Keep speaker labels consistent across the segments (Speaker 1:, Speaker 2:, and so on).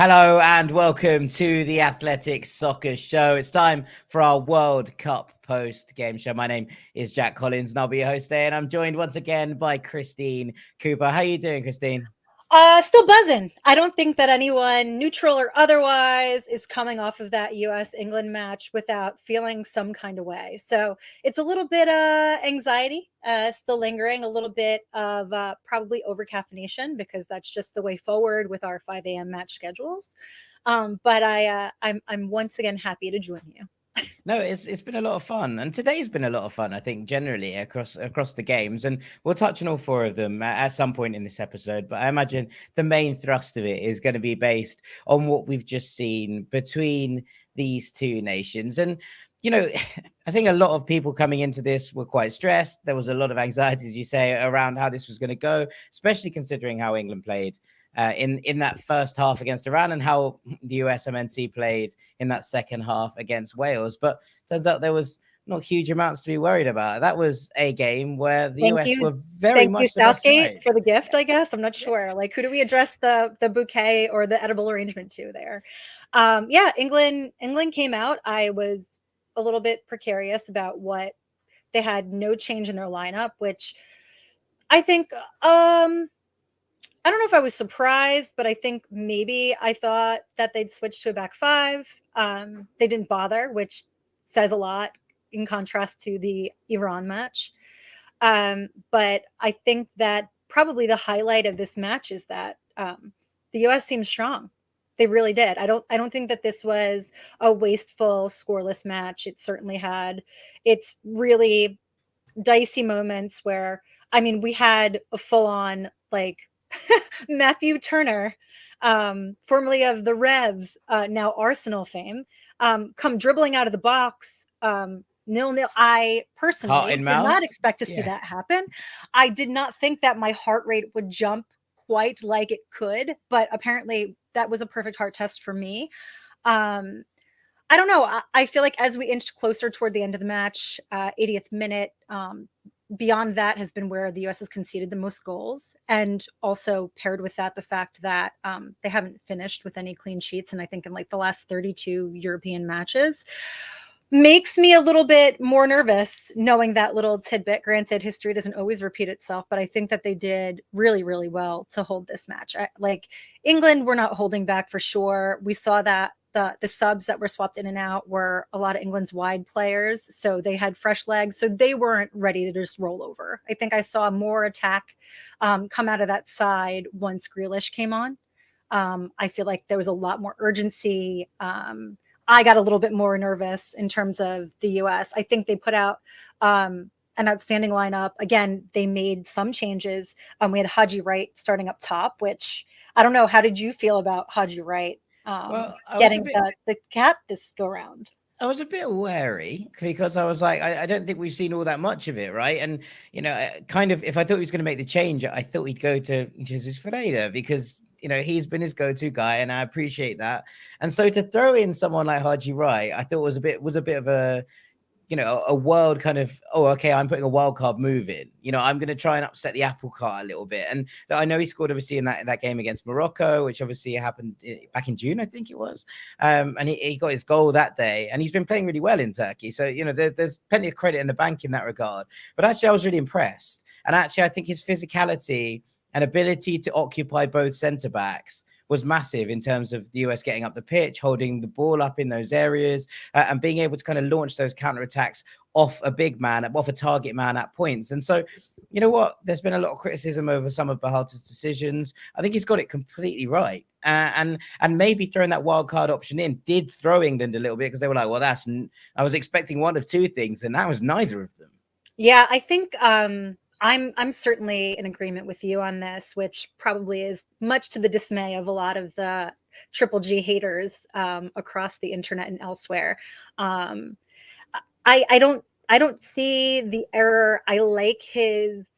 Speaker 1: Hello and welcome to the Athletic Soccer Show. It's time for our World Cup post-game show. My name is Jack Collins and I'll be your host today. And I'm joined once again by Christine Cupo. How are you doing, Christine?
Speaker 2: Still buzzing. I don't think that anyone, neutral or otherwise, is coming off of that U.S.-England match without feeling some kind of way. So it's a little bit anxiety still lingering, a little bit of probably over-caffeination because that's just the way forward with our 5 a.m. match schedules. But I'm once again happy to join you.
Speaker 1: No, it's been a lot of fun, and today's been a lot of fun. I think generally across the games, and we'll touch on all four of them at some point in this episode. But I imagine the main thrust of it is going to be based on what we've just seen between these two nations. And I think a lot of people coming into this were quite stressed. There was a lot of anxiety, as you say, around how this was going to go, especially considering how England played in that first half against Iran and how the USMNT played in that second half against Wales. But turns out there was not huge amounts to be worried about. That was a game where the US were very much the best
Speaker 2: Southgate,
Speaker 1: side.
Speaker 2: for the gift, I guess. I'm not sure. Like, who do we address the bouquet or the edible arrangement to there? England came out. I was a little bit precarious about what they had. No change in their lineup, which I think I don't know if I was surprised, but I think maybe I thought that they'd switch to a back five. They didn't bother, which says a lot in contrast to the Iran match. But I think that probably the highlight of this match is that the U.S. seemed strong. They really did. I don't think that this was a wasteful, scoreless match. It certainly had its really dicey moments where, I mean, we had a full-on like Matthew Turner, formerly of the Revs, now Arsenal fame, come dribbling out of the box, 0-0. I
Speaker 1: Heart
Speaker 2: personally
Speaker 1: in
Speaker 2: did
Speaker 1: mouth.
Speaker 2: not expect to see that happen. I did not think that my heart rate would jump quite like it could, but apparently that was a perfect heart test for me. I don't know. I feel like as we inched closer toward the end of the match, 80th minute, beyond that has been where the U.S. has conceded the most goals, and also paired with that the fact that they haven't finished with any clean sheets, and I think in like the last 32 European matches, makes me a little bit more nervous knowing that little tidbit. Granted, history doesn't always repeat itself, but I think that they did really, really well to hold this match. Like England, we're not holding back for sure. We saw that the subs that were swapped in and out were a lot of England's wide players, so they had fresh legs, so they weren't ready to just roll over. I think I saw more attack come out of that side once Grealish came on. I feel like there was a lot more urgency. I got a little bit more nervous in terms of the US. I think they put out an outstanding lineup. Again, they made some changes. We had Haji Wright starting up top, which I don't know. How did you feel about Haji Wright getting the cap this go round?
Speaker 1: I was a bit wary because I was like, I don't think we've seen all that much of it, right? And kind of, if I thought he was going to make the change, I thought he'd go to Jesus Ferreira because he's been his go-to guy, and I appreciate that. And so to throw in someone like Haji Wright, I thought was a bit of a a world kind of, oh, okay, I'm putting a wild card move in. I'm going to try and upset the apple cart a little bit. And I know he scored obviously in that game against Morocco, which obviously happened back in June, I think it was. And he got his goal that day, and he's been playing really well in Turkey. So, there's plenty of credit in the bank in that regard. But actually, I was really impressed. And actually, I think his physicality and ability to occupy both centre backs was massive in terms of the US getting up the pitch, holding the ball up in those areas, and being able to kind of launch those counterattacks off a big man, off a target man at points. And so, you know what? There's been a lot of criticism over some of Berhalter's decisions. I think he's got it completely right. And maybe throwing that wild card option in did throw England a little bit because they were like, well, I was expecting one of two things, and that was neither of them.
Speaker 2: Yeah, I think I'm certainly in agreement with you on this, which probably is much to the dismay of a lot of the Triple G haters across the internet and elsewhere. I don't see the error. I like his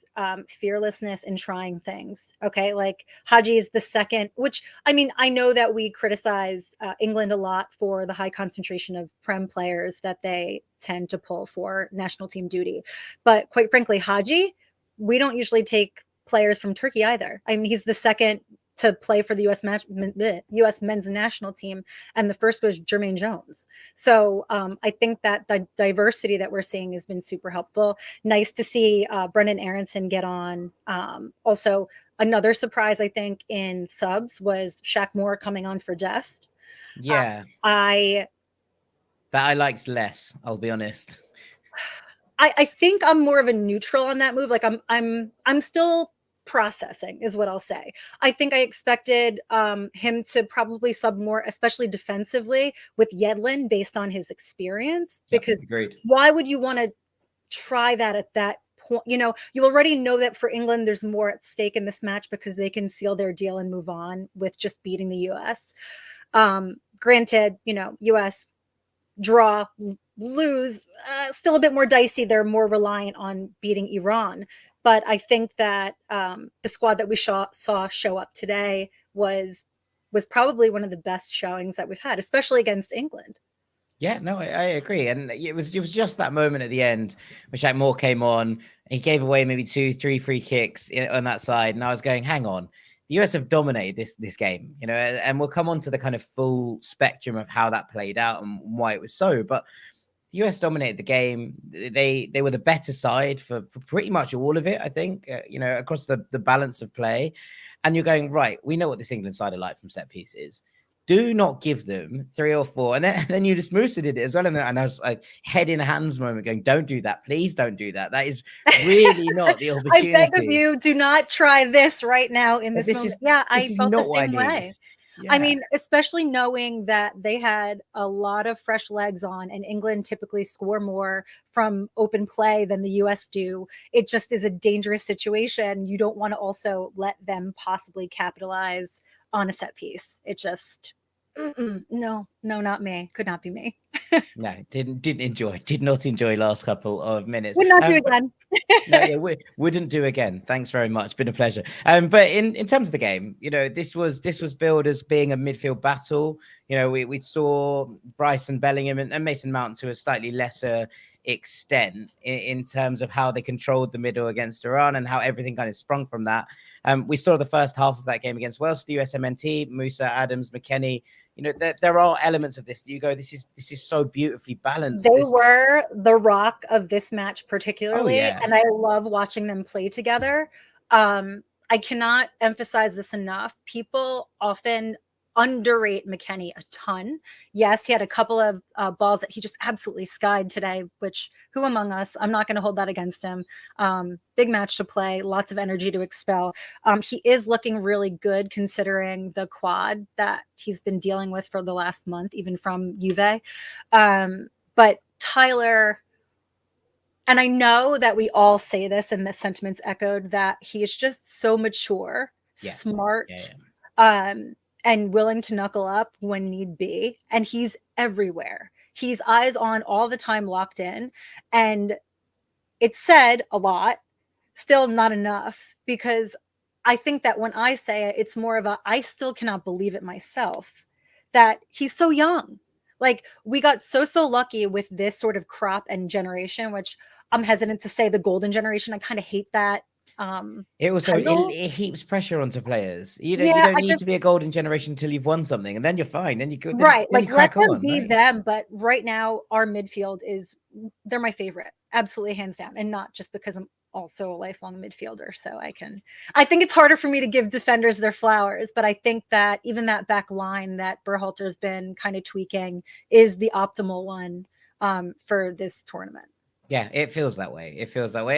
Speaker 2: fearlessness in trying things. Okay, like Haji is the second, which I mean, I know that we criticize England a lot for the high concentration of Prem players that they tend to pull for national team duty, but quite frankly, Haji, we don't usually take players from Turkey either. I mean, he's the second to play for the U.S. men's national team, and the first was Jermaine Jones. So I think that the diversity that we're seeing has been super helpful. Nice to see Brendan Aronson get on. Also, another surprise I think in subs was Shaq Moore coming on for Jest.
Speaker 1: Yeah,
Speaker 2: I
Speaker 1: that I liked less. I'll be honest.
Speaker 2: I think I'm more of a neutral on that move. Like I'm still processing is what I'll say. I think I expected him to probably sub more, especially defensively with Yedlin based on his experience.
Speaker 1: Yep,
Speaker 2: Because
Speaker 1: agreed.
Speaker 2: why would you want to try that at that point? You know, you already know that for England, there's more at stake in this match because they can seal their deal and move on with just beating the US. Granted, you know, US draw, lose, still a bit more dicey. They're more reliant on beating Iran. But I think that the squad that we saw show up today was probably one of the best showings that we've had, especially against England.
Speaker 1: Yeah, no, I agree, and it was just that moment at the end when Shaq Moore came on. He gave away maybe 2-3 free kicks on that side, and I was going, "Hang on, the US have dominated this game, you know." And we'll come on to the kind of full spectrum of how that played out and why it was so. But the US dominated the game. They were the better side for pretty much all of it, I think. You know, across the balance of play, and you're going, right, we know what this England side are like from set pieces. Do not give them 3 or 4. And then you just Musa did it as well. And I was like, head in hands moment going, don't do that. Please don't do that. That is really not the opportunity.
Speaker 2: I beg of you, do not try this right now in this moment. I felt the same way. Yeah. I mean, especially knowing that they had a lot of fresh legs on, and England typically score more from open play than the US do. It just is a dangerous situation. You don't want to also let them possibly capitalize on a set piece. It just, no, not me. Could not be me.
Speaker 1: No, did not enjoy last couple of minutes.
Speaker 2: Would not do again.
Speaker 1: No, yeah, wouldn't do again. Thanks very much. Been a pleasure. But in terms of the game, you know, this was billed as being a midfield battle. You know, we saw Bryson Bellingham and Mason Mount to a slightly lesser extent in terms of how they controlled the middle against Iran and how everything kind of sprung from that. We saw the first half of that game against Wales for the USMNT, Musa, Adams, McKennie. You know, there are elements of this that you go, this is so beautifully balanced.
Speaker 2: They were the rock of this match particularly,
Speaker 1: oh, yeah.
Speaker 2: And I love watching them play together. I cannot emphasize this enough. People often underrate McKennie a ton. Yes, he had a couple of balls that he just absolutely skied today, which who among us? I'm not going to hold that against him. Big match to play, lots of energy to expel. He is looking really good considering the quad that he's been dealing with for the last month, even from Juve. But Tyler, and I know that we all say this and the sentiments echoed, that he is just so mature, smart, and willing to knuckle up when need be. And he's everywhere. He's eyes on all the time, locked in. And it's said a lot, still not enough, because I think that when I say it, it's more of a, I still cannot believe it myself that he's so young. Like, we got so lucky with this sort of crop and generation, which I'm hesitant to say the golden generation. I kind of hate that.
Speaker 1: It also it heaps pressure onto players. You don't need to be a golden generation until you've won something, and then you're fine. Then you go
Speaker 2: right.
Speaker 1: Then
Speaker 2: like
Speaker 1: you crack
Speaker 2: let them
Speaker 1: on,
Speaker 2: be
Speaker 1: right?
Speaker 2: them. But right now, our midfield they're my favorite, absolutely hands down, and not just because I'm also a lifelong midfielder. So I think it's harder for me to give defenders their flowers, but I think that even that back line that Berhalter's been kind of tweaking is the optimal one for this tournament.
Speaker 1: Yeah, it feels that way.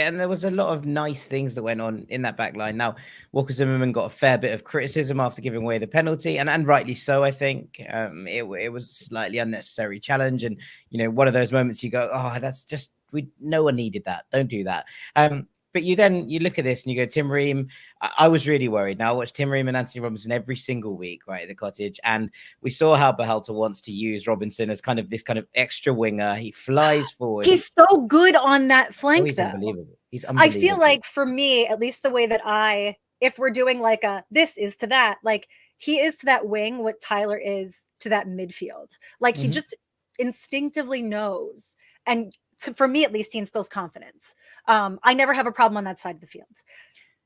Speaker 1: And there was a lot of nice things that went on in that back line. Now, Walker Zimmerman got a fair bit of criticism after giving away the penalty, and rightly so, I think. It was a slightly unnecessary challenge. And, you know, one of those moments you go, oh, that's just, no one needed that. Don't do that. But you look at this and you go, Tim Ream. I was really worried. Now I watch Tim Ream and Anthony Robinson every single week, right, at the Cottage. And we saw how Berhalter wants to use Robinson as kind of this kind of extra winger. He flies forward.
Speaker 2: He's so good on that flank,
Speaker 1: he's
Speaker 2: though.
Speaker 1: Unbelievable. He's unbelievable.
Speaker 2: I feel like, for me, at least the way that if we're doing like this is to that, like he is to that wing what Tyler is to that midfield. Like he just instinctively knows. And for me, at least, he instills confidence. I never have a problem on that side of the field.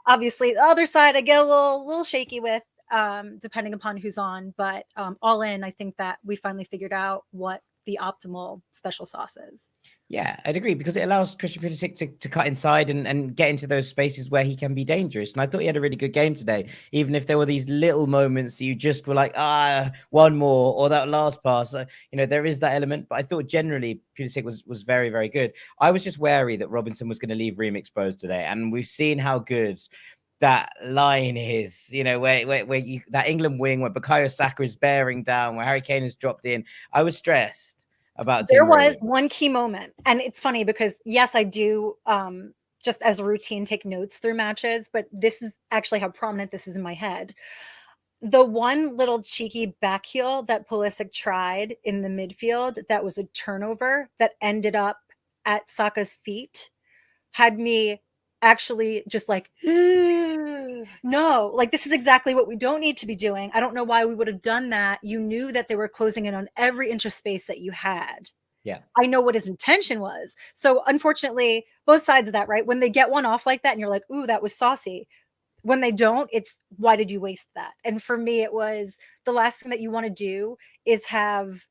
Speaker 2: Obviously, the other side I get a little shaky with. depending upon who's on. But all in, I think that we finally figured out what the optimal special sauce is.
Speaker 1: Yeah, I'd agree because it allows Christian Pulisic to cut inside and get into those spaces where he can be dangerous. And I thought he had a really good game today, even if there were these little moments that you just were like, one more, or that last pass. There is that element, but I thought generally Pulisic was very, very good. I was just wary that Robinson was going to leave Ream exposed today, and we've seen how good that line is, where that England wing where Bukayo Saka is bearing down, where Harry Kane has dropped in. I was stressed about
Speaker 2: There
Speaker 1: Tim
Speaker 2: was
Speaker 1: Ream.
Speaker 2: one key moment, and it's funny because yes, I do just as a routine take notes through matches, but this is actually how prominent this is in my head. The one little cheeky back heel that Pulisic tried in the midfield that was a turnover that ended up at Saka's feet had me actually just like, no, like this is exactly what we don't need to be doing. I don't know why we would have done that. You knew that they were closing in on every inch of space that you had.
Speaker 1: Yeah.
Speaker 2: I know what his intention was. So unfortunately, both sides of that, right? When they get one off like that and you're like, ooh, that was saucy. When they don't, it's why did you waste that? And for me, it was the last thing that you want to do is have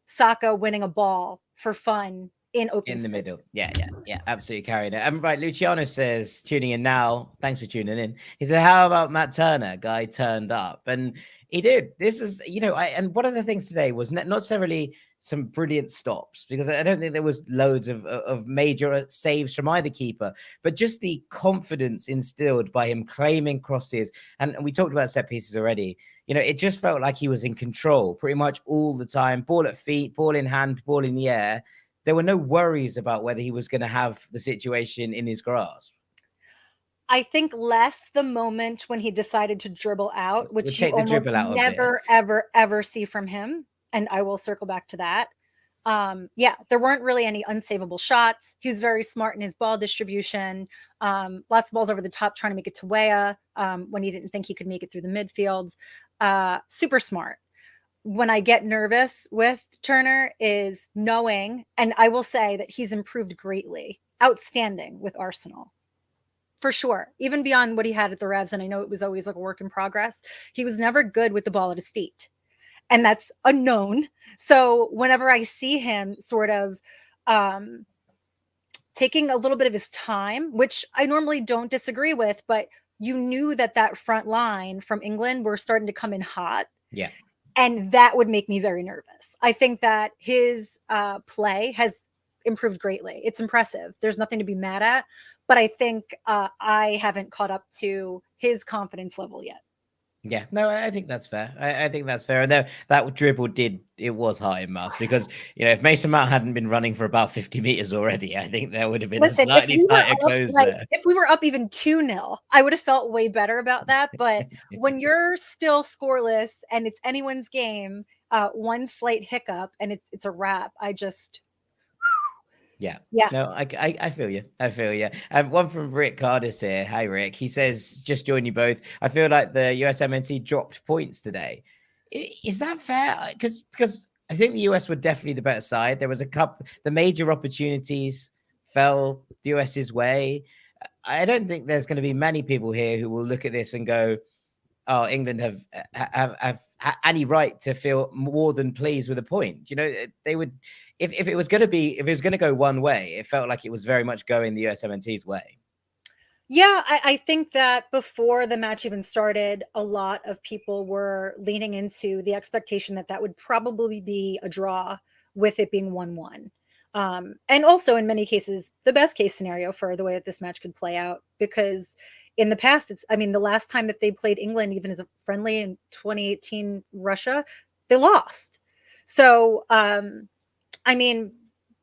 Speaker 2: Saka winning a ball for fun in open
Speaker 1: In the
Speaker 2: space.
Speaker 1: middle. Yeah, absolutely carried it. Right, Luciano says, tuning in now. Thanks for tuning in. He said, how about Matt Turner? Guy turned up. And he did. This is, and one of the things today was not necessarily some brilliant stops, because I don't think there was loads of major saves from either keeper, but just the confidence instilled by him claiming crosses. And we talked about set pieces already. It just felt like he was in control pretty much all the time. Ball at feet, ball in hand, ball in the air. There were no worries about whether he was going to have the situation in his grasp.
Speaker 2: I think less the moment when he decided to dribble out,
Speaker 1: We'll
Speaker 2: which you
Speaker 1: take the
Speaker 2: almost
Speaker 1: dribble out
Speaker 2: never, ever, ever see from him. And I will circle back to that. Yeah, there weren't really any unsavable shots. He was very smart in his ball distribution. Lots of balls over the top trying to make it to Weah when he didn't think he could make it through the midfield. Super smart. When I get nervous with Turner is knowing, and I will say that he's improved greatly, outstanding with Arsenal. For sure, even beyond what he had at the Revs, and I know it was always like a work in progress, he was never good with the ball at his feet. And that's unknown. So whenever I see him sort of taking a little bit of his time, which I normally don't disagree with, but you knew that front line from England were starting to come in hot.
Speaker 1: Yeah.
Speaker 2: And that would make me very nervous. I think that his play has improved greatly. It's impressive. There's nothing to be mad at. But I think I haven't caught up to his confidence level yet.
Speaker 1: Yeah, no, I think that's fair. I think that's fair. And that dribble it was high in Mouse, because, if Mason Mount hadn't been running for about 50 meters already, I think there would have been a slightly tighter close there.
Speaker 2: If we were up even 2-0, I would have felt way better about that. But when you're still scoreless and it's anyone's game, one slight hiccup and it's a wrap.
Speaker 1: Yeah.
Speaker 2: Yeah.
Speaker 1: No, I feel you. I feel you. One from Rick Cardis here. Hi, Rick. He says, just join you both. I feel like the USMNT dropped points today. Is that fair? Because I think the US were definitely the better side. There was the major opportunities fell the US's way. I don't think there's going to be many people here who will look at this and go, oh, England have any right to feel more than pleased with a point. They would, if it was going to go one way, it felt like it was very much going the USMNT's way.
Speaker 2: Yeah, I think that before the match even started, a lot of people were leaning into the expectation that would probably be a draw, with it being 1-1. And also in many cases, the best case scenario for the way that this match could play out, because in the past, the last time that they played England, even as a friendly in 2018 Russia, they lost. So,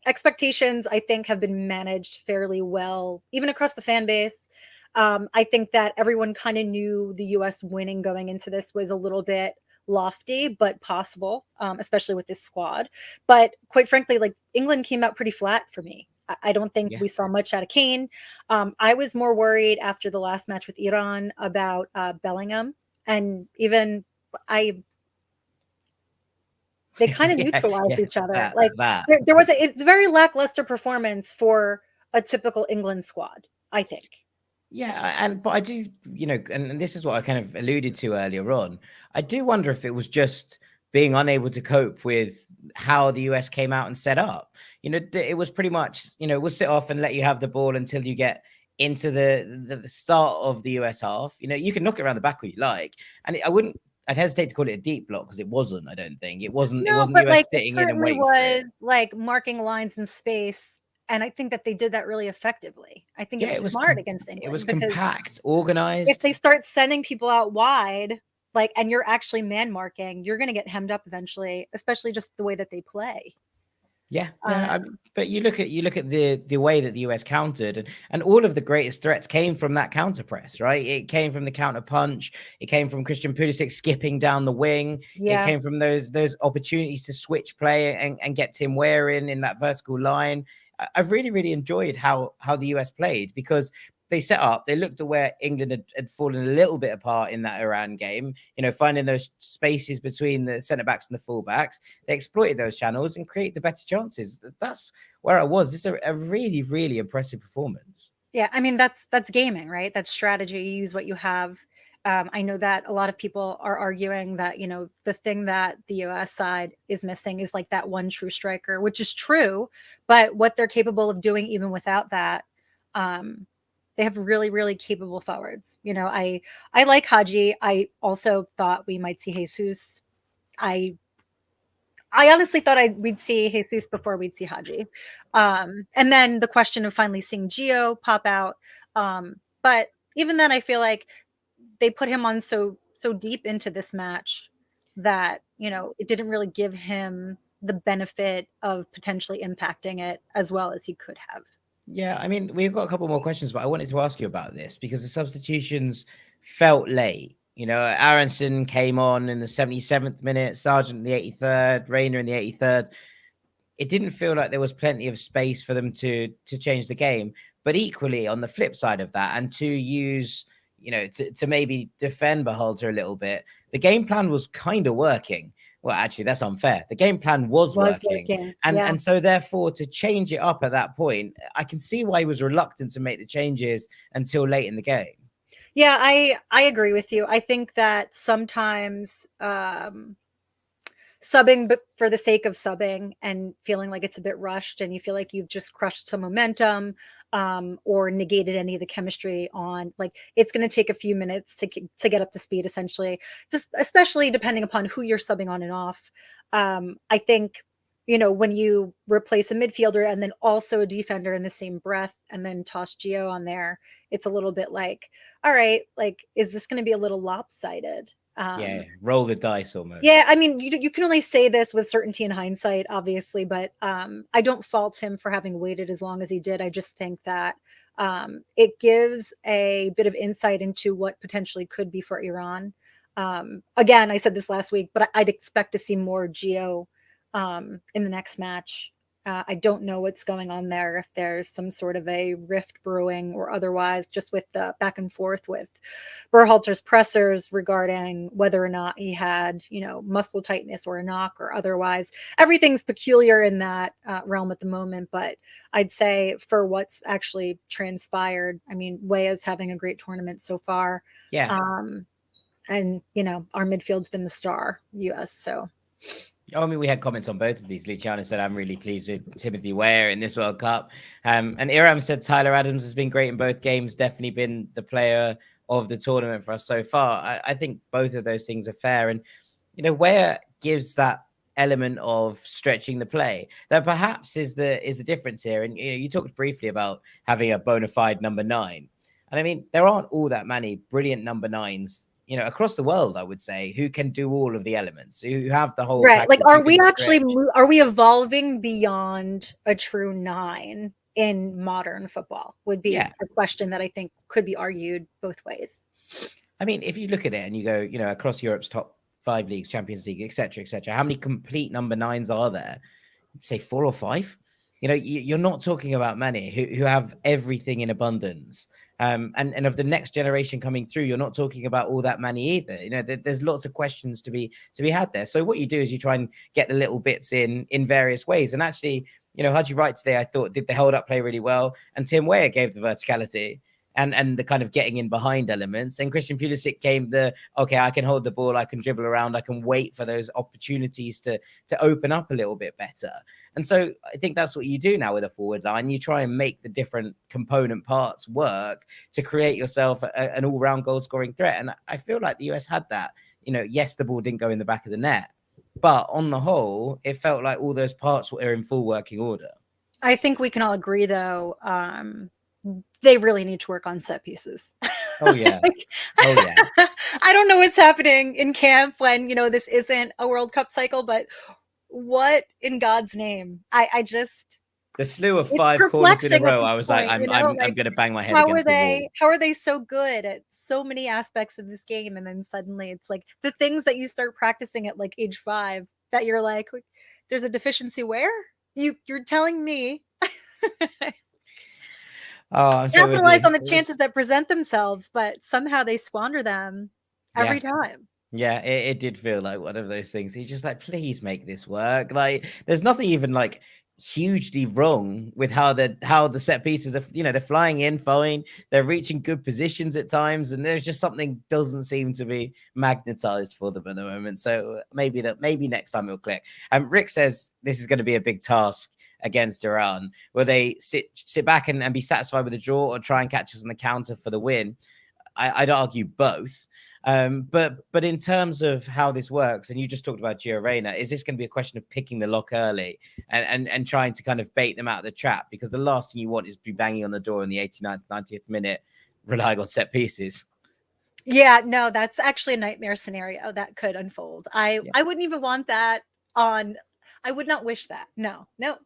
Speaker 2: expectations, I think, have been managed fairly well, even across the fan base. I think that everyone kind of knew the US winning going into this was a little bit lofty, but possible, especially with this squad. But quite frankly, like, England came out pretty flat for me. I don't think we saw much out of Kane. I was more worried after the last match with Iran about Bellingham, and even they kind of neutralized each other. There was a very lackluster performance for a typical England squad, I think.
Speaker 1: Yeah, but I do, and this is what I kind of alluded to earlier on. I do wonder if it was just being unable to cope with how the US came out and set up. It was pretty much, we'll sit off and let you have the ball until you get into the start of the US half. You can knock it around the back all you like, and I'd hesitate to call it a deep block because it wasn't. I don't think it wasn't. It
Speaker 2: No,
Speaker 1: wasn't the
Speaker 2: but
Speaker 1: US
Speaker 2: like it
Speaker 1: sitting in and
Speaker 2: certainly
Speaker 1: waiting for it.
Speaker 2: was like marking lines in space. And I think that they did that really effectively. I think it
Speaker 1: Yeah,
Speaker 2: was
Speaker 1: it was.
Speaker 2: smart against
Speaker 1: It was
Speaker 2: England because
Speaker 1: compact,
Speaker 2: if
Speaker 1: organized.
Speaker 2: they start sending people out wide, like, and you're actually man marking, you're going to get hemmed up eventually, especially just the way that they play.
Speaker 1: Yeah,
Speaker 2: Um,
Speaker 1: but you look at the way that the US countered, and all of the greatest threats came from that counter press, right? It came from the counter punch. It came from Christian Pulisic skipping down the wing. It
Speaker 2: yeah.
Speaker 1: came from those opportunities to switch play and get Tim Weah in that vertical line. I've really enjoyed how the US played because they set up, they looked at where England had fallen a little bit apart in that Iran game, finding those spaces between the centre backs and the fullbacks. They exploited those channels and create the better chances. That's where I was. It's a really impressive performance.
Speaker 2: Yeah, I mean that's gaming, right? That's strategy. You use what you have. I know that a lot of people are arguing that the thing that the U.S. side is missing is like that one true striker, which is true. But what they're capable of doing even without that, um, they have really capable forwards. I like Haji. I also thought we might see Jesus. I I honestly thought we'd see Jesus before we'd see Haji. And then the question of finally seeing Gio pop out. But even then, I feel like they put him on so deep into this match that it didn't really give him the benefit of potentially impacting it as well as he could have.
Speaker 1: Yeah, I mean, we've got a couple more questions, but I wanted to ask you about this because the substitutions felt late. Aronson came on in the 77th minute, Sargent in the 83rd, Rayner in the 83rd. It didn't feel like there was plenty of space for them to change the game. But equally, on the flip side of that, and to use, to maybe defend Beholter a little bit, the game plan was kind of working. Well, actually, that's unfair. The game plan was
Speaker 2: Was
Speaker 1: working.
Speaker 2: working,
Speaker 1: And
Speaker 2: yeah.
Speaker 1: and so therefore to change it up at that point, I can see why he was reluctant to make the changes until late in the game.
Speaker 2: Yeah, I agree with you. I think that sometimes subbing but for the sake of subbing and feeling like it's a bit rushed and you feel like you've just crushed some momentum, or negated any of the chemistry on, like, it's going to take a few minutes to get up to speed, essentially, just especially depending upon who you're subbing on and off. I think when you replace a midfielder and then also a defender in the same breath and then toss Gio on there, it's a little bit like, all right, like, is this going to be a little lopsided?
Speaker 1: Yeah, roll the dice almost.
Speaker 2: Yeah, I mean, you can only say this with certainty in hindsight, obviously, but I don't fault him for having waited as long as he did. I just think that it gives a bit of insight into what potentially could be for Iran. Again, I said this last week, but I'd expect to see more Geo in the next match. I don't know what's going on there, if there's some sort of a rift brewing or otherwise, just with the back and forth with Berhalter's pressers regarding whether or not he had, muscle tightness or a knock or otherwise. Everything's peculiar in that realm at the moment, but I'd say for what's actually transpired, I mean, Weah's having a great tournament so far.
Speaker 1: Yeah.
Speaker 2: And, our midfield's been the star, US, so.
Speaker 1: I mean, we had comments on both of these. Luciana said, I'm really pleased with Timothy Weah in this World Cup. And Iram said Tyler Adams has been great in both games, definitely been the player of the tournament for us so far. I think both of those things are fair. And, Weah gives that element of stretching the play that perhaps is the difference here. And, you talked briefly about having a bona fide number 9. And I mean, there aren't all that many brilliant number 9s across the world, I would say, who can do all of the elements, who have the whole
Speaker 2: right. Like,
Speaker 1: package,
Speaker 2: are
Speaker 1: who
Speaker 2: we
Speaker 1: can
Speaker 2: actually,
Speaker 1: stretch.
Speaker 2: are we evolving beyond a true 9 in modern football would be
Speaker 1: Yeah.
Speaker 2: a question that I think could be argued both ways.
Speaker 1: I mean, if you look at it and you go, across Europe's top 5 leagues, Champions League, etc., how many complete number 9s are there? Say 4 or 5. You're not talking about many who have everything in abundance. And of the next generation coming through, you're not talking about all that many either. There's lots of questions to be had there. So what you do is you try and get the little bits in various ways. And actually, Haji Wright today, I thought, did the hold up play really well, and Tim Weah gave the verticality. and the kind of getting in behind elements. And Christian Pulisic came okay, I can hold the ball, I can dribble around, I can wait for those opportunities to open up a little bit better. And so I think that's what you do now with a forward line. You try and make the different component parts work to create yourself an all-round goal-scoring threat. And I feel like the US had that. Yes, the ball didn't go in the back of the net, but on the whole, it felt like all those parts were in full working order.
Speaker 2: I think we can all agree, though, they really need to work on set pieces.
Speaker 1: Oh, yeah. Oh, yeah.
Speaker 2: I don't know what's happening in camp when, this isn't a World Cup cycle, but what in God's name? I just...
Speaker 1: The slew of 5 corners in a row, I was like, I'm going to bang my head against the wall.
Speaker 2: How are they so good at so many aspects of this game? And then suddenly it's like the things that you start practicing at like age 5 that you're like, there's a deficiency where? You're telling me...
Speaker 1: Oh,
Speaker 2: capitalize on the chances that present themselves, but somehow they squander them every time.
Speaker 1: Yeah, it did feel like one of those things. He's just like, please make this work. Like, there's nothing even like hugely wrong with how the set pieces are. They're flying in fine, they're reaching good positions at times, and there's just something doesn't seem to be magnetized for them at the moment. So maybe next time it'll click. Rick says this is going to be a big task against Iran. Will they sit back and be satisfied with the draw, or try and catch us on the counter for the win? I'd argue both. But in terms of how this works, and you just talked about Gio Reyna, is this going to be a question of picking the lock early and trying to kind of bait them out of the trap? Because the last thing you want is to be banging on the door in the 89th, 90th minute, relying on set pieces.
Speaker 2: Yeah, no, that's actually a nightmare scenario that could unfold. I wouldn't even want that on... I would not wish that. No. We're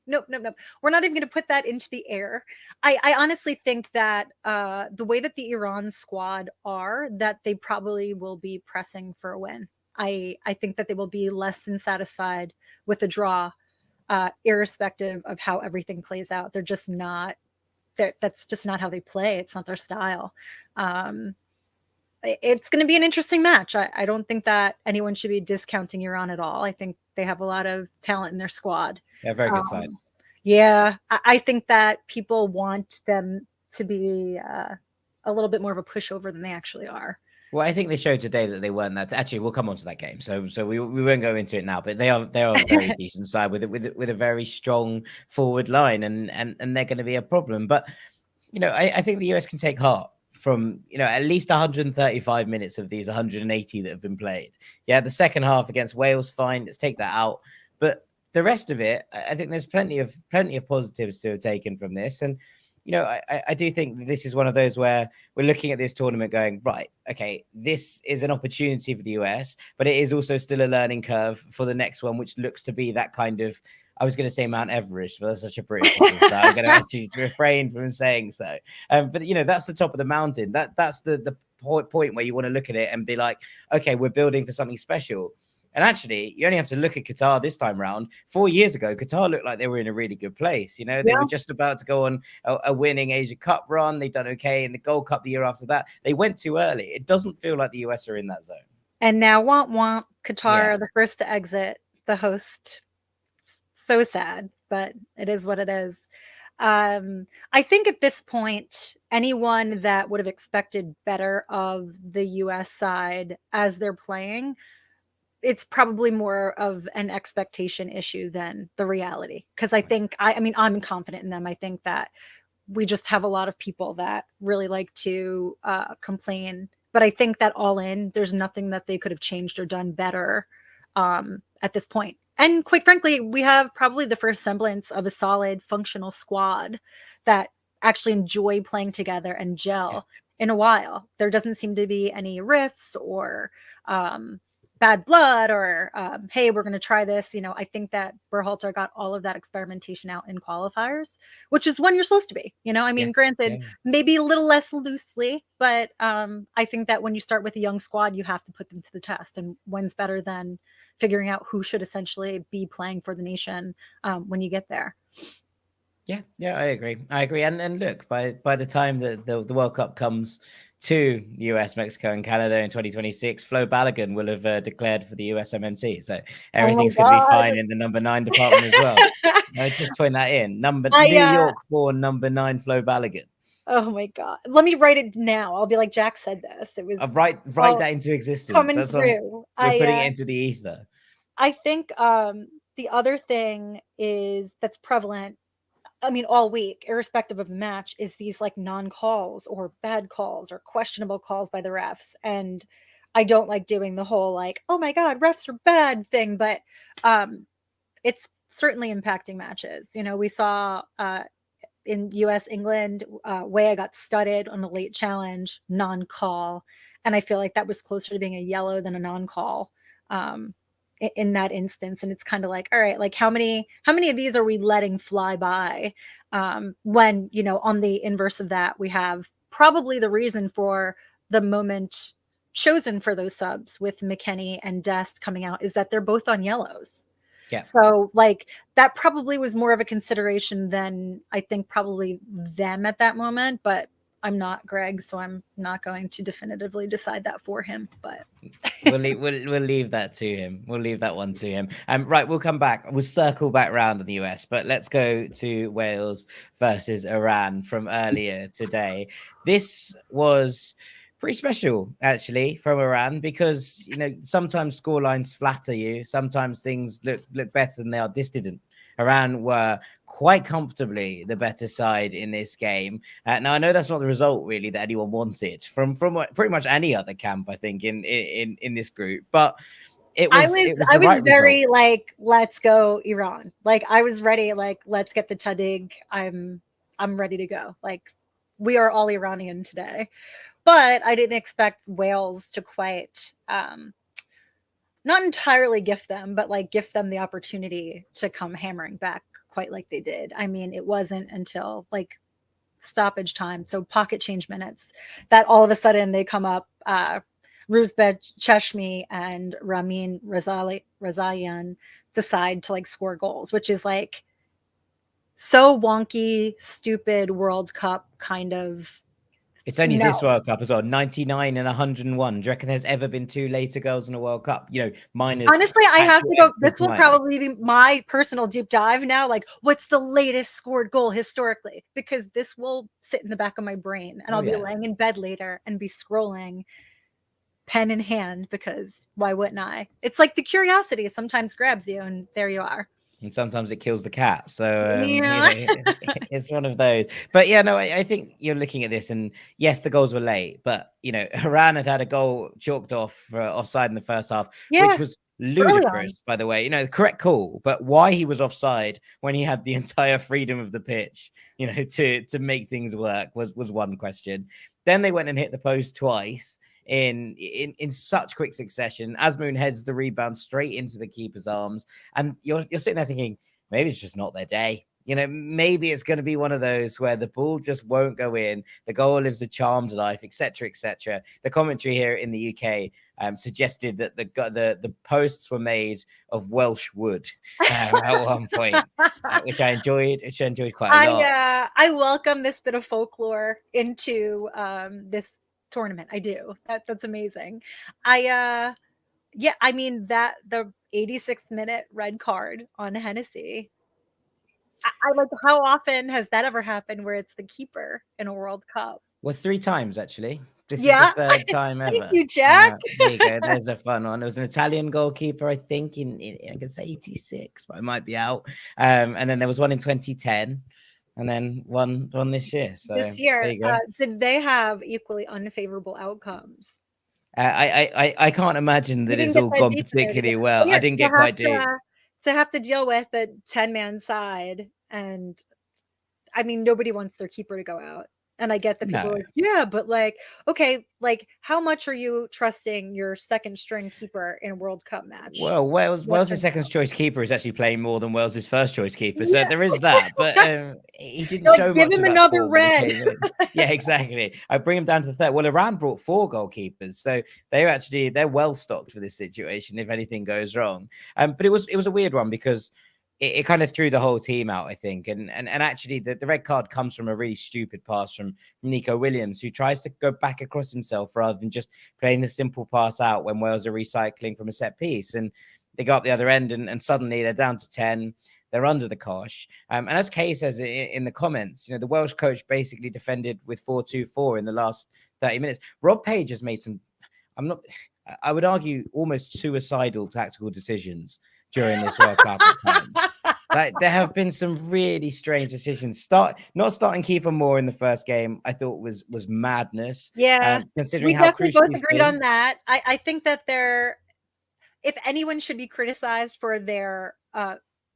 Speaker 2: not even going to put that into the air. I honestly think that the way that the Iran squad are, that they probably will be pressing for a win. I think that they will be less than satisfied with a draw, irrespective of how everything plays out. They're just not. That's just not how they play. It's not their style. It's going to be an interesting match. I don't think that anyone should be discounting Iran at all. I think they have a lot of talent in their squad.
Speaker 1: Yeah, very good side.
Speaker 2: Yeah, I think that people want them to be a little bit more of a pushover than they actually are.
Speaker 1: Well, I think they showed today that they weren't that. Actually, we'll come on to that game, so we won't go into it now. But they are a very decent side with a very strong forward line, and they're going to be a problem. But I think the US can take heart from at least 135 minutes of these 180 that have been played. Yeah, the second half against Wales, fine, let's take that out. But the rest of it, I think there's plenty of positives to have taken from this. And I do think that this is one of those where we're looking at this tournament going, right, okay, this is an opportunity for the US, but it is also still a learning curve for the next one, which looks to be that kind of, I was going to say Mount Everest, but that's such a British thing, so I'm going to actually refrain from saying so. But that's the top of the mountain. That's the point where you want to look at it and be like, okay, we're building for something special. And actually, you only have to look at Qatar this time round. 4 years ago, Qatar looked like they were in a really good place. They were just about to go on a winning Asia Cup run. They'd done okay in the Gold Cup the year after that. They went too early. It doesn't feel like the US are in that zone.
Speaker 2: And now, Qatar, the first to exit, the host. So sad, but it is what it is. I think at this point, anyone that would have expected better of the US side as they're playing, it's probably more of an expectation issue than the reality. Because I think, I'm confident in them. I think that we just have a lot of people that really like to complain. But I think that all in, there's nothing that they could have changed or done better at this point. And quite frankly, we have probably the first semblance of a solid functional squad that actually enjoy playing together and gel in a while. There doesn't seem to be any rifts or bad blood or, hey, we're going to try this. I think that Berhalter got all of that experimentation out in qualifiers, which is when you're supposed to be. Granted, maybe a little less loosely, but I think that when you start with a young squad, you have to put them to the test. And when's better than figuring out who should essentially be playing for the nation when you get there.
Speaker 1: Yeah, I agree. And look, by the time that the World Cup comes to US, Mexico, and Canada in 2026, Flo Balogun will have declared for the USMNT. So everything's going to be fine in the number 9 department as well. Just point that in. New York born number 9 Flo Balogun.
Speaker 2: Oh my God. Let me write it now. I'll be like, Jack said this. It was
Speaker 1: Write
Speaker 2: all
Speaker 1: that into existence.
Speaker 2: coming
Speaker 1: That's what
Speaker 2: through.
Speaker 1: we're putting it into the ether.
Speaker 2: I think the other thing is that's prevalent, I mean, all week, irrespective of the match, is these like non-calls or bad calls or questionable calls by the refs. And I don't like doing the whole like, oh my God, refs are bad thing, but it's certainly impacting matches. You know, we saw in US England, Weah got studded on a late challenge, non-call. And I feel like that was closer to being a yellow than a non-call. In that instance, and it's kind of like, all right, like how many of these are we letting fly by, when, you know, on the inverse of that, we have probably the reason for the moment chosen for those subs with McKenny and Dest coming out is that they're both on yellows.
Speaker 1: Yeah.
Speaker 2: So like that probably was more of a consideration than I think probably them at that moment, but I'm not Greg, so I'm not going to definitively decide that for him, but
Speaker 1: we'll leave that to him. We'll leave that one to him. Right, we'll come back. We'll circle back round in the US, but let's go to Wales versus Iran from earlier today. This was pretty special, actually, from Iran because, you know, sometimes scorelines flatter you. Sometimes things look better than they are. This didn't. Iran were quite comfortably the better side in this game. Now I know that's not the result really that anyone wanted from pretty much any other camp, I think, in this group, but it was
Speaker 2: I
Speaker 1: the
Speaker 2: was
Speaker 1: right result.
Speaker 2: very like, let's go Iran. Like I was ready, like let's get the Tadig. I'm ready to go. Like we are all Iranian today. But I didn't expect Wales to quite not entirely gift them, but like gift them the opportunity to come hammering back quite like they did. I mean, it wasn't until like stoppage time, so pocket change minutes, that all of a sudden they come up. Ruzbek Cheshmi and Ramin Razalian decide to like score goals, which is like so wonky, stupid World Cup kind of.
Speaker 1: It's only this
Speaker 2: No,
Speaker 1: World Cup as well, 99 and 101. Do you reckon there's ever been two later goals in a World Cup? You know, minus
Speaker 2: honestly, I have
Speaker 1: actual
Speaker 2: to go.
Speaker 1: extra
Speaker 2: This will
Speaker 1: time.
Speaker 2: probably be my personal deep dive now. Like, what's the latest scored goal historically? Because this will sit in the back of my brain, and
Speaker 1: Oh
Speaker 2: I'll be
Speaker 1: yeah.
Speaker 2: laying in bed later and be scrolling, pen in hand, because why wouldn't I? It's like the curiosity sometimes grabs you, and there you are.
Speaker 1: And sometimes it kills the cat. So you
Speaker 2: Yeah.
Speaker 1: know, it's one of those. But yeah, no, I think you're looking at this, and yes, the goals were late, but you know, Iran had a goal chalked off for offside in the first half, which
Speaker 2: Yeah,
Speaker 1: was
Speaker 2: early on.
Speaker 1: ludicrous, by the way. You know, the correct call, but why he was offside when he had the entire freedom of the pitch, you know, to make things work was one question. Then they went and hit the post twice in such quick succession. Asmoon heads the rebound straight into the keeper's arms, and you're sitting there thinking maybe it's just not their day. You know, maybe it's going to be one of those where the ball just won't go in, the goal lives a charmed life, etc., etc. The commentary here in the UK suggested that the posts were made of Welsh wood at one point, which I enjoyed. Which I enjoyed quite a lot.
Speaker 2: I welcome this bit of folklore into this tournament. I do. That's amazing. Yeah, I mean that the 86th minute red card on Hennessy. I like, how often has that ever happened where it's the keeper in a World Cup?
Speaker 1: Well, 3 times actually. This is the
Speaker 2: Yeah.
Speaker 1: third time
Speaker 2: Thank
Speaker 1: ever.
Speaker 2: you, Jack.
Speaker 1: There you go. There's a fun one. It was an Italian goalkeeper, I think, in I guess 86, but I might be out. And then there was one in 2010, and then one this year. So
Speaker 2: This
Speaker 1: there
Speaker 2: year,
Speaker 1: you go.
Speaker 2: did they have equally unfavorable outcomes?
Speaker 1: I can't imagine
Speaker 2: We
Speaker 1: that
Speaker 2: didn't
Speaker 1: it's
Speaker 2: get
Speaker 1: all
Speaker 2: that
Speaker 1: gone
Speaker 2: deep into it.
Speaker 1: particularly
Speaker 2: But
Speaker 1: well. I
Speaker 2: yeah,
Speaker 1: didn't get quite deep.
Speaker 2: to have to deal with a 10-man side, and I mean, nobody wants their keeper to go out. And I get that people
Speaker 1: No.
Speaker 2: are like, yeah, but like, okay, like how much are you trusting your second string keeper in a World Cup match?
Speaker 1: Well,
Speaker 2: Yes or
Speaker 1: Wales' second
Speaker 2: no?
Speaker 1: choice keeper is actually playing more than Wales' first choice keeper, so
Speaker 2: Yeah.
Speaker 1: there is that. But he didn't
Speaker 2: You're like,
Speaker 1: show
Speaker 2: give
Speaker 1: much
Speaker 2: him
Speaker 1: of that
Speaker 2: another
Speaker 1: form when he
Speaker 2: red.
Speaker 1: came in. Yeah, exactly. I bring him down to the third. Well, Iran brought 4 goalkeepers, so they're well stocked for this situation if anything goes wrong. But it was a weird one because it kind of threw the whole team out, I think. And actually the red card comes from a really stupid pass from Nico Williams, who tries to go back across himself rather than just playing the simple pass out when Wales are recycling from a set piece. And they go up the other end, and suddenly they're down to 10. they're under the cosh. And as Kay says in the comments, the Welsh coach basically defended with 4-2-4 in the last 30 minutes. Rob Page has made some, I would argue, almost suicidal tactical decisions during this World Cup at times. Like, there have been some really strange decisions. Not starting Kiefer Moore in the first game, I thought was madness.
Speaker 2: Yeah,
Speaker 1: considering
Speaker 2: we
Speaker 1: how
Speaker 2: definitely
Speaker 1: crucial
Speaker 2: both
Speaker 1: he's
Speaker 2: agreed
Speaker 1: been.
Speaker 2: on that. I think that if anyone should be criticized for their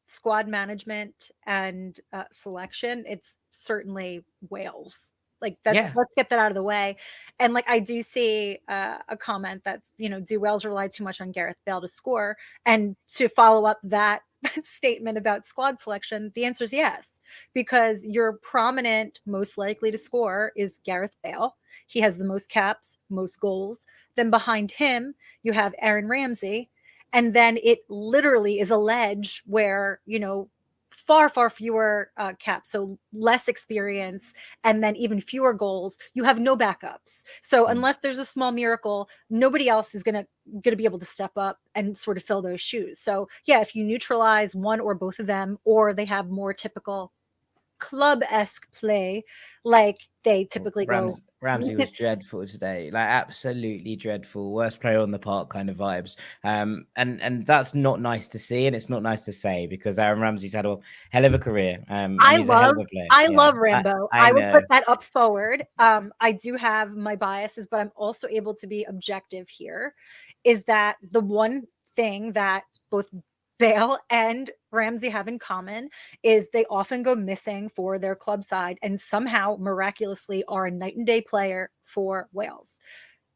Speaker 2: squad management and selection, it's certainly Wales. Like, let's get that out of the way. And like, I do see a comment that, do Wales rely too much on Gareth Bale to score? And to follow up that statement about squad selection, the answer is yes, because your prominent, most likely to score is Gareth Bale. He has the most caps, most goals. Then behind him, you have Aaron Ramsey. And then it literally is a ledge where, far, far fewer caps, so less experience, and then even fewer goals. You have no backups. So unless there's a small miracle, nobody else is gonna be able to step up and sort of fill those shoes. So yeah, if you neutralize one or both of them, or they have more typical club-esque play, like they typically go.
Speaker 1: Ramsey was dreadful today, like absolutely dreadful, worst player on the park kind of vibes. And that's not nice to see, and it's not nice to say, because Aaron Ramsey's had a hell of a career.
Speaker 2: I love Rambo. I would put that up forward. I do have my biases, but I'm also able to be objective here. Is that the one thing that both Bale and Ramsey have in common is they often go missing for their club side and somehow miraculously are a night and day player for Wales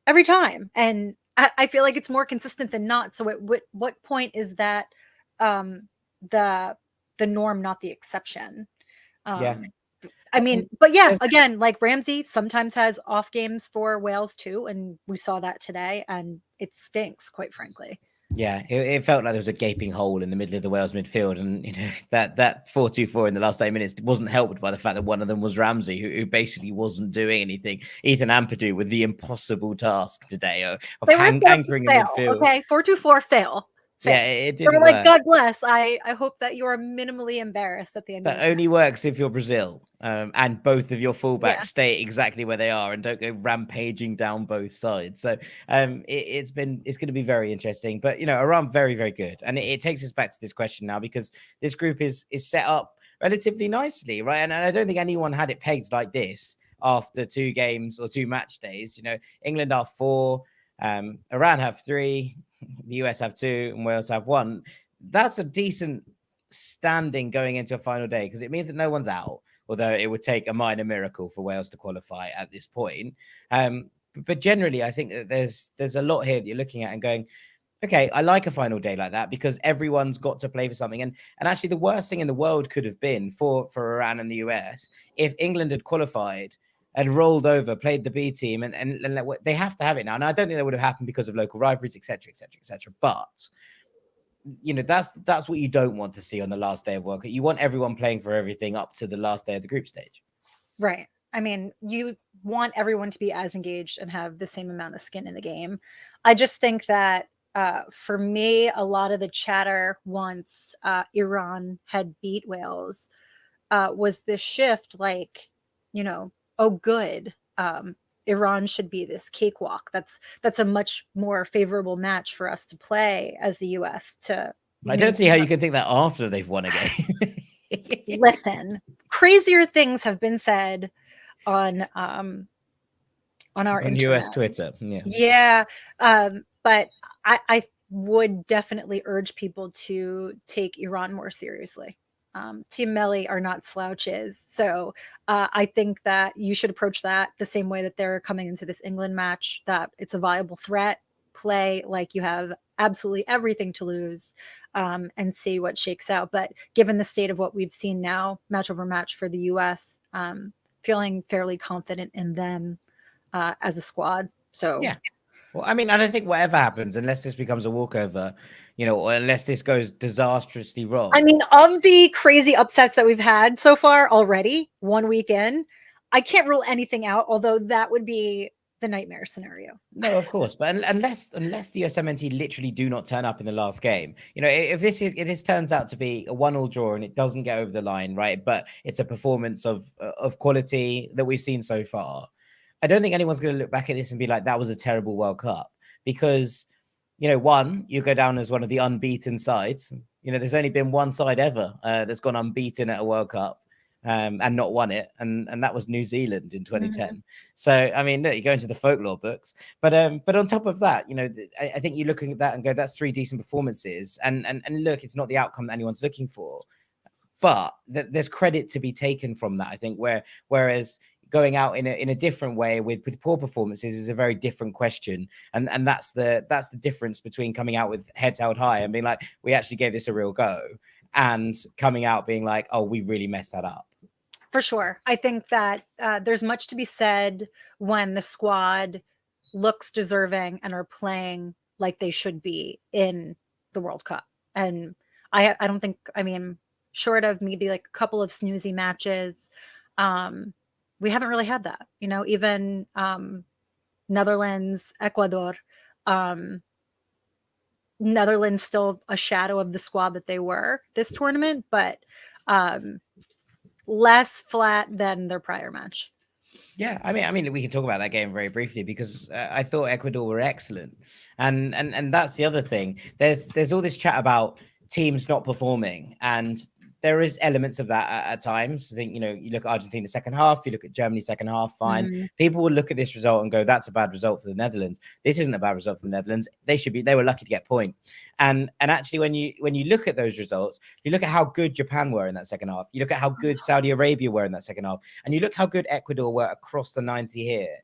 Speaker 2: every time. And I feel like it's more consistent than not. So at what point is that the norm, not the exception? I mean, but yeah, again, like Ramsey sometimes has off games for Wales too, and we saw that today, and it stinks, quite frankly.
Speaker 1: Yeah, it felt like there was a gaping hole in the middle of the Wales midfield, and that 4-2-4 in the last 8 minutes wasn't helped by the fact that one of them was Ramsey, who basically wasn't doing anything. Ethan Ampadu with the impossible task today of anchoring in midfield.
Speaker 2: Okay, 4-2-4 fail.
Speaker 1: Yeah, it didn't
Speaker 2: work.
Speaker 1: Like,
Speaker 2: God bless. I hope that you are minimally embarrassed at the end.
Speaker 1: That only works if you're Brazil, and both of your fullbacks stay exactly where they are and don't go rampaging down both sides. So it's going to be very interesting. But Iran very, very good, and it takes us back to this question now, because this group is set up relatively nicely, right? And I don't think anyone had it pegged like this after 2 games or 2 match days. England are 4, Iran have 3, the US have 2, and Wales have 1. That's a decent standing going into a final day, because it means that no one's out, although it would take a minor miracle for Wales to qualify at this point. But generally, I think that there's a lot here that you're looking at and going, okay, I like a final day like that, because everyone's got to play for something. And actually, the worst thing in the world could have been for Iran and the US if England had qualified, had rolled over, played the B team, and they have to have it now. And I don't think that would have happened because of local rivalries, etc., etc., etc. But that's what you don't want to see on the last day of World Cup. You want everyone playing for everything up to the last day of the group stage.
Speaker 2: Right. I mean, you want everyone to be as engaged and have the same amount of skin in the game. I just think that for me, a lot of the chatter once Iran had beat Wales was this shift, like, oh, good. Iran should be this cakewalk. That's a much more favorable match for us to play as the US to.
Speaker 1: I don't see how you can think that after they've won a game.
Speaker 2: Listen, crazier things have been said on our internet.
Speaker 1: US Twitter.
Speaker 2: Yeah. But I would definitely urge people to take Iran more seriously. Team Melli are not slouches. So I think that you should approach that the same way that they're coming into this England match, that it's a viable threat. Play like you have absolutely everything to lose, and see what shakes out. But given the state of what we've seen now, match over match for the US, feeling fairly confident in them as a squad. So
Speaker 1: yeah. Well, I mean, I don't think whatever happens, unless this becomes a walkover, or unless this goes disastrously wrong.
Speaker 2: I mean, of the crazy upsets that we've had so far already, 1 week in, I can't rule anything out, although that would be the nightmare scenario.
Speaker 1: No, of course, but unless the USMNT literally do not turn up in the last game, if this turns out to be a 1-1 draw and it doesn't get over the line, right? But it's a performance of quality that we've seen so far. I don't think anyone's going to look back at this and be like, that was a terrible World Cup, because one, you go down as one of the unbeaten sides. There's only been one side ever that's gone unbeaten at a World Cup, and not won it, and that was New Zealand in 2010.
Speaker 2: Mhm.
Speaker 1: So I mean, look, you go into the folklore books, but on top of that, I think you're looking at that and go, that's 3 decent performances, and look, it's not the outcome that anyone's looking for, but there's credit to be taken from that. I think whereas going out in a different way with poor performances is a very different question, and that's the difference between coming out with heads held high and being like, we actually gave this a real go, and coming out being like, oh, we really messed that up.
Speaker 2: For sure. I think that there's much to be said when the squad looks deserving and are playing like they should be in the World Cup. And I don't think, I mean, short of maybe like a couple of snoozy matches, we haven't really had that. Even Netherlands, Ecuador, Netherlands still a shadow of the squad that they were this tournament, but less flat than their prior match.
Speaker 1: Yeah, I mean, we can talk about that game very briefly, because I thought Ecuador were excellent, and that's the other thing. There's all this chat about teams not performing, and there is elements of that at times. I think you look at Argentina second half, you look at Germany second half, fine.
Speaker 2: Mm.
Speaker 1: People will look at this result and go, that's a bad result for the Netherlands. This isn't a bad result for the Netherlands. They were lucky to get a point. And actually, when you look at those results, you look at how good Japan were in that second half, you look at how good Saudi Arabia were in that second half, and you look how good Ecuador were across the 90 here.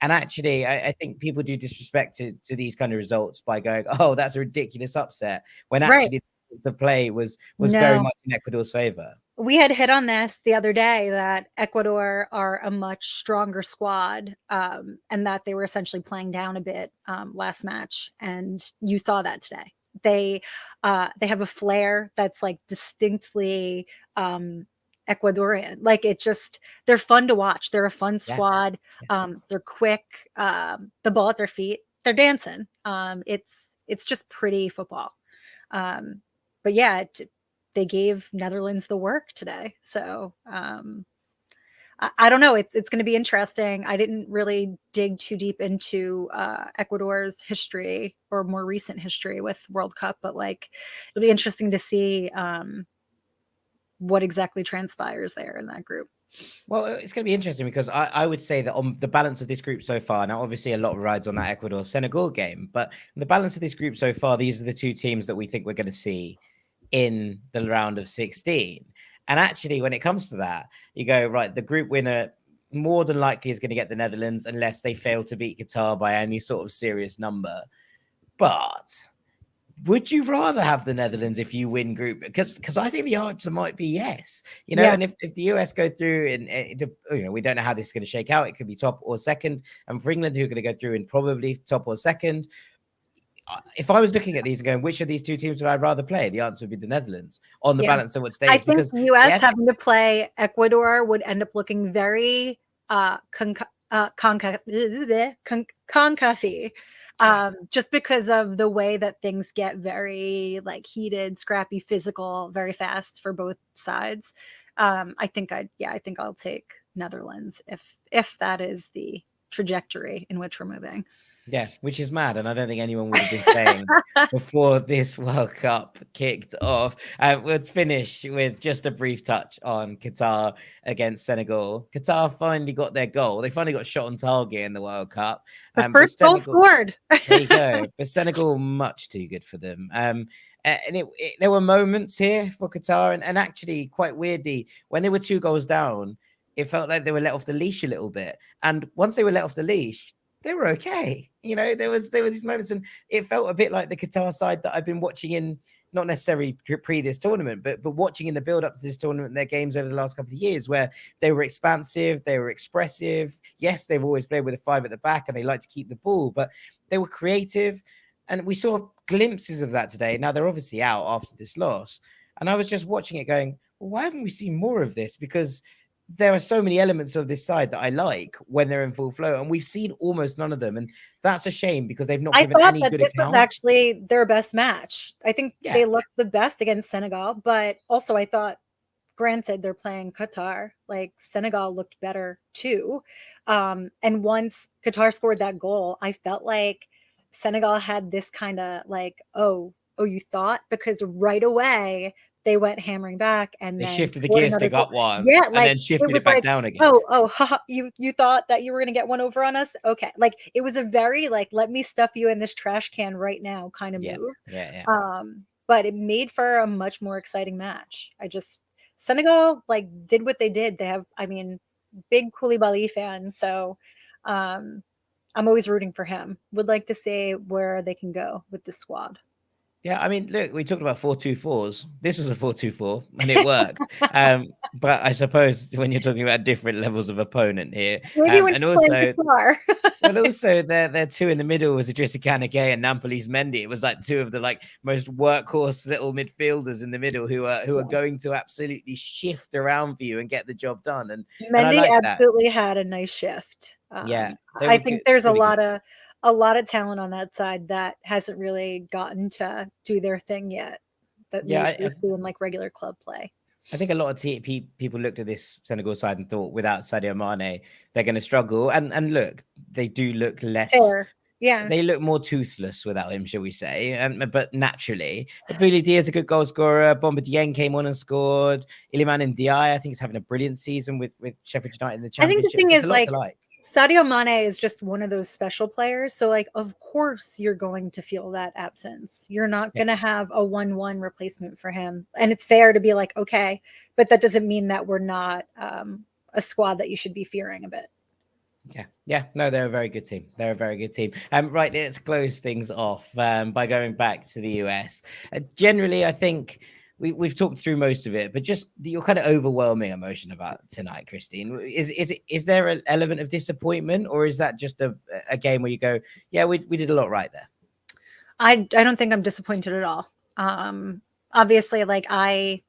Speaker 1: And actually, I think people do disrespect to these kind of results by going, oh, that's a ridiculous upset, when actually
Speaker 2: Right.
Speaker 1: the play was very
Speaker 2: No.
Speaker 1: much in Ecuador's favor.
Speaker 2: We had hit on this the other day, that Ecuador are a much stronger squad, and that they were essentially playing down a bit last match, and you saw that today. They have a flair that's like distinctly Ecuadorian. Like, they're fun to watch. They're a fun squad. They're quick. The ball at their feet. They're dancing. It's just pretty football. But yeah, they gave Netherlands the work today. So I don't know. It's going to be interesting. I didn't really dig too deep into Ecuador's history or more recent history with World Cup, but like, it'll be interesting to see what exactly transpires there in that group.
Speaker 1: Well, it's going to be interesting, because I would say that on the balance of this group so far, now obviously a lot rides on that Ecuador-Senegal game, but the balance of this group so far, these are the 2 teams that we think we're going to see in the round of 16. And actually, when it comes to that, you go, right, the group winner more than likely is going to get the Netherlands, unless they fail to beat Qatar by any sort of serious number. But would you rather have the Netherlands if you win group? Because I think the answer might be yes.
Speaker 2: Yeah.
Speaker 1: And if the US go through, and we don't know how this is going to shake out, it could be top or second. And for England, who are going to go through in probably top or second, if I was looking at these and going, which of these 2 teams would I rather play? The answer would be the Netherlands on the balance of what stays.
Speaker 2: I think
Speaker 1: because
Speaker 2: the US having to play Ecuador would end up looking very concavy, just because of the way that things get very like heated, scrappy, physical, very fast for both sides. I think I'll take Netherlands if that is the trajectory in which we're moving.
Speaker 1: Yeah, which is mad, and I don't think anyone would have been saying before this World Cup kicked off. We'll finish with just a brief touch on Qatar against Senegal. Qatar finally got their goal. They finally got shot on target in the World Cup.
Speaker 2: The first goal scored.
Speaker 1: There you go. But Senegal, much too good for them. And there were moments here for Qatar, and actually, quite weirdly, when they were 2 goals down, it felt like they were let off the leash a little bit. And once they were let off the leash, they were okay. There were these moments, and it felt a bit like the Qatar side that I've been watching in, not necessarily pre this tournament, but watching in the build up to this tournament, their games over the last couple of years, where they were expansive, they were expressive. Yes, they've always played with a 5 at the back, and they like to keep the ball, but they were creative, and we saw glimpses of that today. Now they're obviously out after this loss, and I was just watching it going, well, why haven't we seen more of this? Because there are so many elements of this side that I like when they're in full flow, and we've seen almost none of them, and that's a shame because they've not
Speaker 2: I
Speaker 1: given
Speaker 2: thought
Speaker 1: any
Speaker 2: that
Speaker 1: good
Speaker 2: this was
Speaker 1: account.
Speaker 2: actually their best match. I think
Speaker 1: Yeah,
Speaker 2: they looked the best against Senegal, but also I thought, granted, they're playing Qatar, like Senegal looked better too. And once Qatar scored that goal, I felt like Senegal had this kind of like, oh, you thought? Because right away they went hammering back and
Speaker 1: they
Speaker 2: then
Speaker 1: shifted the
Speaker 2: scored
Speaker 1: gear
Speaker 2: another
Speaker 1: stick
Speaker 2: goal.
Speaker 1: up one
Speaker 2: Yeah,
Speaker 1: and
Speaker 2: like
Speaker 1: then
Speaker 2: it
Speaker 1: shifted
Speaker 2: was
Speaker 1: it back
Speaker 2: like,
Speaker 1: down again.
Speaker 2: oh, haha, you thought that you were gonna get one over on us? Okay. Like it was a very like, let me stuff you in this trash can right now kind of
Speaker 1: Yeah,
Speaker 2: move.
Speaker 1: yeah.
Speaker 2: But it made for a much more exciting match. Senegal like did what they did. They have, I mean, big Koulibaly fan, so um, I'm always rooting for him. Would like to see where they can go with this squad.
Speaker 1: Yeah, I mean, look, we talked about 4-2-4s. This was a 4-2-4, and it worked. But I suppose when you're talking about different levels of opponent here,
Speaker 2: Maybe when
Speaker 1: and
Speaker 2: you're playing
Speaker 1: also,
Speaker 2: guitar.
Speaker 1: but also their two in the middle was Idrissa Kanagay and Nampalys Mendy. It was like two of the like most workhorse little midfielders in the middle who are
Speaker 2: Yeah.
Speaker 1: going to absolutely shift around for you and get the job done. And I
Speaker 2: Mendy
Speaker 1: like that.
Speaker 2: absolutely had a nice shift.
Speaker 1: Yeah, they
Speaker 2: I
Speaker 1: were
Speaker 2: think
Speaker 1: good,
Speaker 2: there's
Speaker 1: really good.
Speaker 2: a lot of talent on that side that hasn't really gotten to do their thing yet. That we
Speaker 1: Yeah,
Speaker 2: usually see in like regular club play.
Speaker 1: I think a lot of people looked at this Senegal side and thought, without Sadio Mane, they're going to struggle. And look, they do look less.
Speaker 2: Fair. Yeah.
Speaker 1: They look more toothless without him, shall we say? But naturally, Bouli Dia is a good goal scorer. Bomba Dieng came on and scored. Iliman Ndiaye, I think, is having a brilliant season with Sheffield United in the
Speaker 2: I think the
Speaker 1: Championship.
Speaker 2: thing
Speaker 1: There's a
Speaker 2: is
Speaker 1: lot to
Speaker 2: like
Speaker 1: like.
Speaker 2: Sadio Mane is just one of those special players. So like of course you're going to feel that absence. You're not
Speaker 1: Yeah.
Speaker 2: going to have a 1-1 replacement for him. And it's fair to be like, okay, but that doesn't mean that we're not a squad that you should be fearing a bit.
Speaker 1: Yeah. No, they're a very good team. They're a very good team. Right, let's close things off by going back to the US. Generally, I think we've talked through most of it, but just your kind of overwhelming emotion about tonight, Christine. Is there an element of disappointment, or is that just a game where you go, yeah, we did a lot right there?
Speaker 2: I don't think I'm disappointed at all. Obviously, like I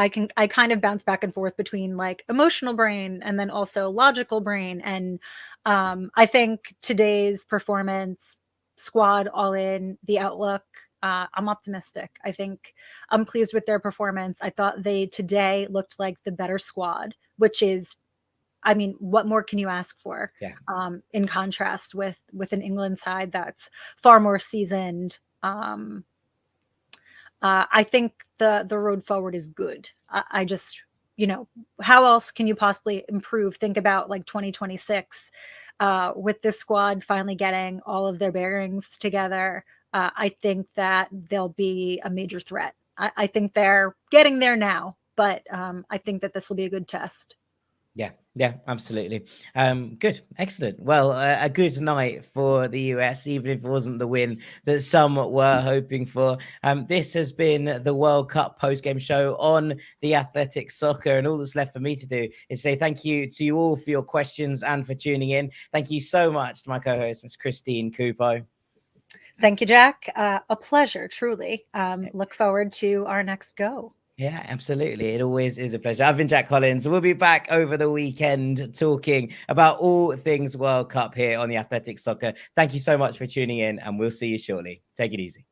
Speaker 2: kind of bounce back and forth between like emotional brain and then also logical brain. And I think today's performance, squad all in, the outlook, I'm optimistic. I think I'm pleased with their performance. I thought they today looked like the better squad, which is, I mean, what more can you ask for?
Speaker 1: Yeah.
Speaker 2: In contrast with an England side that's far more seasoned. I think the road forward is good. I just, how else can you possibly improve? Think about like 2026 with this squad finally getting all of their bearings together. I think that they'll be a major threat. I think they're getting there now, but I think that this will be a good test.
Speaker 1: Yeah, absolutely. Good, excellent. Well, a good night for the US, even if it wasn't the win that some were hoping for. This has been the World Cup post-game show on the Athletic Soccer, and all that's left for me to do is say thank you to you all for your questions and for tuning in. Thank you so much to my co-host, Ms. Christine Cupo.
Speaker 2: Thank you, Jack. A pleasure, truly. Look forward to our next go.
Speaker 1: Yeah, absolutely. It always is a pleasure. I've been Jack Collins. We'll be back over the weekend talking about all things World Cup here on the Athletic Soccer. Thank you so much for tuning in, and we'll see you shortly. Take it easy.